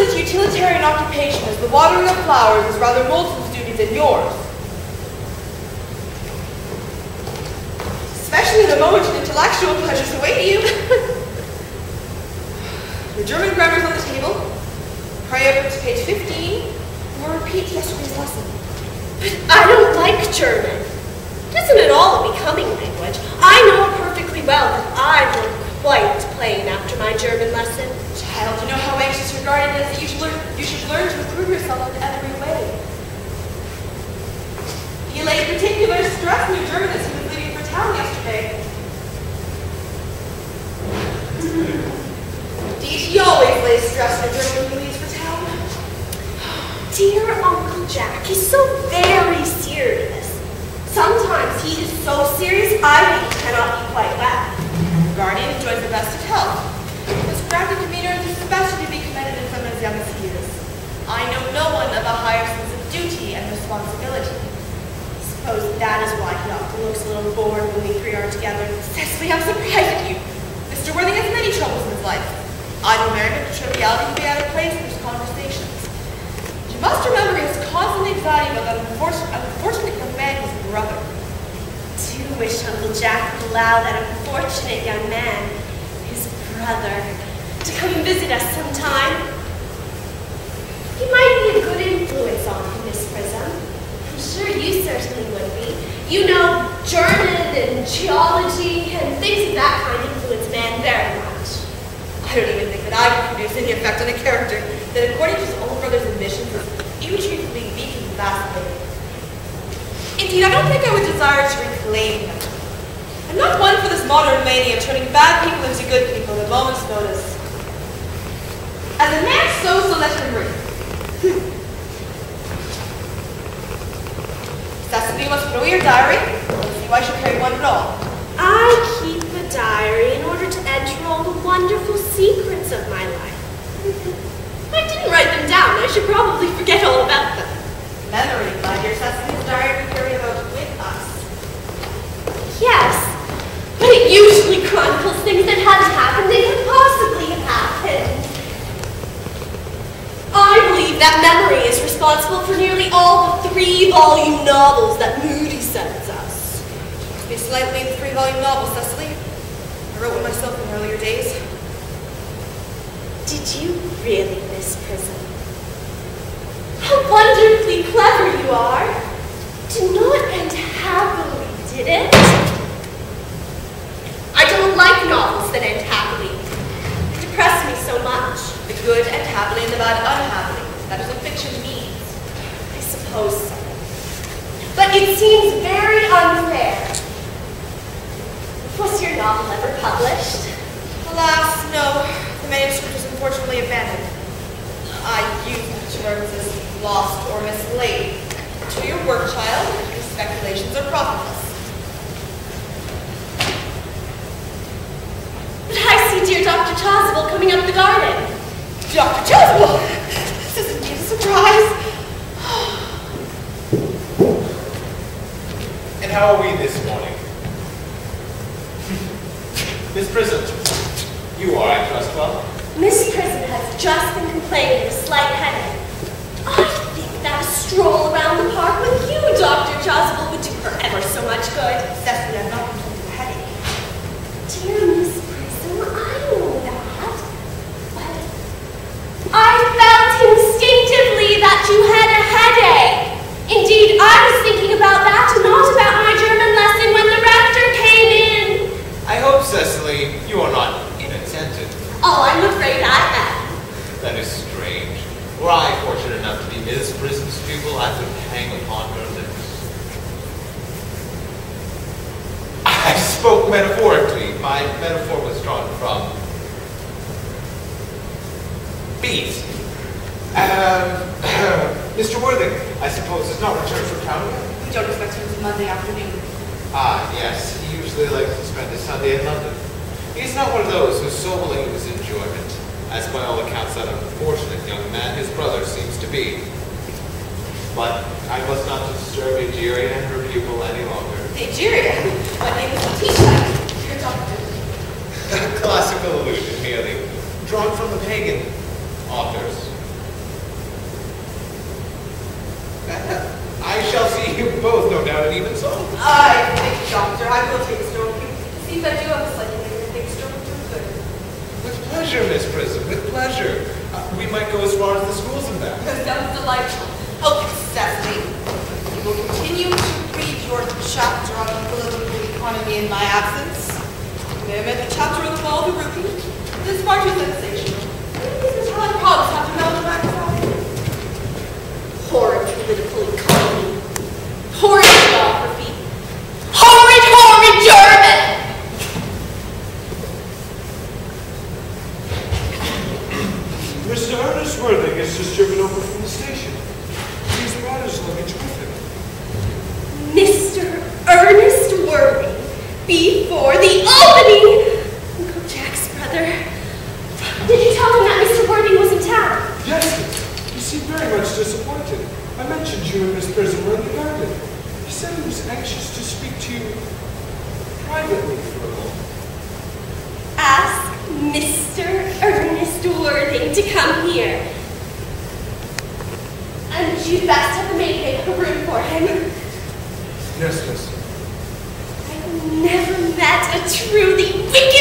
such utilitarian occupation as the watering of flowers is rather Moulton's duty than yours. Especially the moment when intellectual pleasures await you. Your German grammar is on the table. Pray over to page 15, or repeat yesterday's lesson. But I don't like German. It isn't at all a becoming language. I know perfectly well that I look quite plain after my German lesson. Child, you know how anxious your guardian is that you should learn to improve yourself in every way. He laid particular stress on your German as he was leaving for town yesterday. Indeed, he always lays stress on your German when he leaves for town. Dear Uncle Jack, he's so very serious. Sometimes he is so serious I think he cannot be quite well. Your guardian enjoys the best of health. His graphic demeanor is the best to be commended in someone as young as he is. I know no one of a higher sense of duty and responsibility. I suppose that is why he often looks a little bored when we three are together. Cecily, I'm surprised at you. Mr. Worthing has many troubles in his life. Idle merriment and triviality would be out of place in his conversations. You must remember he has constant anxiety about that unfortunate young man, his brother. I do wish Uncle Jack would allow that unfortunate young man, his brother, to come and visit us sometime. He might be a good influence on him, Miss Prism. I'm sure you certainly would be. You know, German and geology and things of that kind influence man very much. I don't even think that I can produce any effect on a character that, according to his own brother's admissions, is irretrievably weak and vacillating. Indeed, I don't think I would desire to reclaim him. I'm not one for this modern mania of turning bad people into good people at a moment's notice. As a man sows, so let him reap. Cecily, you must put away your diary. Let's see why I should carry one at all. I keep a diary in order to enter all the wonderful secrets of my life. I didn't write them down. I should probably forget all about them. Memory, my dear Cecily's diary we carry about with us. Yes, but it usually chronicles things that hadn't happened they could possibly have happened. I believe that memory is responsible for nearly all the 3-volume novels that Moody sends us. Be slightly in the 3-volume novel, Cecily. I wrote one myself in earlier days. Did you really, Miss Prism? How wonderfully clever you are. Did not end happily, did it? I don't like novels that end happily. They depress me so much. The good end happily and the bad unhappily. That is what fiction means. I suppose so. But it seems very unfair. Was your novel ever published? Alas, no. The manuscript was unfortunately abandoned. I use the terms as lost or mislaid. To your work, child, your speculations are profitless. But I see dear Dr. Chasuble coming up the garden. Dr. Chasuble! This is indeed a surprise. And how are we this morning? Miss Prism, you are, I trust, well? Miss Prism has just been complaining of a slight headache. I think that a stroll around the park with you, Dr. Chasuble, would do her ever so much good. Cecily, I'm not complaining of a headache. Dear Miss Prism, I know that. But I felt instinctively that you had a headache. Indeed, I was thinking about that, not about my German lesson when the rector came in. I hope, Cecily, you are not inattentive. Oh, I'm afraid I am. That is strange. Were I fortunate enough to be Miss Prism's pupil, I would hang upon her lips. I spoke metaphorically. My metaphor was drawn from bees. Mr. Worthing, I suppose, has not returned from town yet? We don't expect him until Monday afternoon. Ah, yes. He usually likes to spend his Sunday in London. He's not one of those whose sole aim is enjoyment, as by all accounts that unfortunate young man his brother seems to be. But I must not disturb Egeria and her pupil any longer. Egeria? What name is the teacher? Your doctor. A classical allusion, merely, drawn from the pagan authors. Excuse, I do have a slightly bigger fixture with good. With pleasure, Miss Prism, with pleasure. We might go as far as the schools and back. That sounds delightful. Oh, Cecily, you will continue to read your chapter on political economy in my absence. You may have read the chapter on the fall of the rupee. This is far too sensational. These metallic prods have to melt the backside. Horrid political economy. Horrid geography. Horrid, horrid German! Mr. Ernest Worthing has just driven over from the station. He's brought his luggage with him. Mr. Ernest Worthing, before the opening! Uncle Jack's brother. Did you tell him that Mr. Worthing was in town? Yes, he seemed very much disappointed. I mentioned you and Miss Prism were in the garden. He said he was anxious to speak to you privately for a moment. Ask Mr. Ernest Worthing to come here. And you'd best have the maid make a room for him. Yes, miss. I've never met a truly wicked